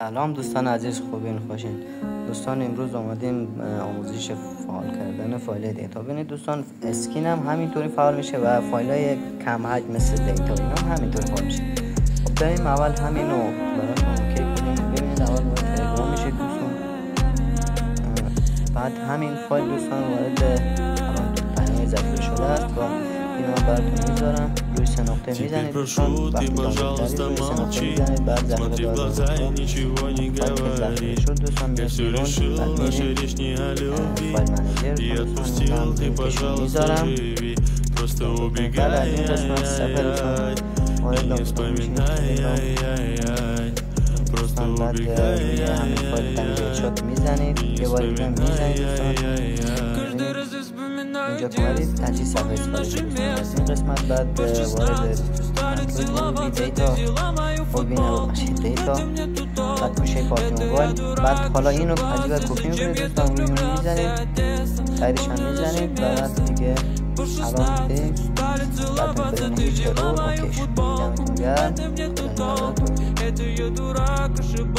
سلام دوستان عزیز، خوبین خوشین دوستان. امروز آمدیم آموزش فعال کردن فایل دیتا. ببینید دوستان، اسکین هم همینطوری فعال میشه و فایل های کم حجم مثل دیتا اینا هم همینطوری فعال میشه. خب بریم اول همینو براتون اوکی کنیم. ببینید اول وارد تلگرام میشه دوستان، بعد همین فایل دوستان وارد پنل ذخیره شده است و اینو براتون میذارم. روی سه نقطه میزنید دوستان، وقتی دانلود کردید روی سه نقطه میزنید، بعد ذخیره دار شد دوستان میاد بیرون. بعد میرید فایل منیجر دوستان لینکشو میذارم. بعد از این قسمت صفحه دوستان وارد دانلود میشید دوستان. بعد روی همین فایل تنجیل شد میزنید، یه بار دیگه میزنید دوستان. اینجا که اومدید تجهیز صفحه استفاده شد از این قسمت. بعد وارد دیتا خوبینه باشید دیتا، بعد گوشه پارتی موبایل. بعد حالا اینو عجیبه کپی میکنید دوستان، روی اون میزنید، سایدش هم میزنید و بعد دیگه الان میدهیم. بعد میکنید هیچ رو اوکی شد.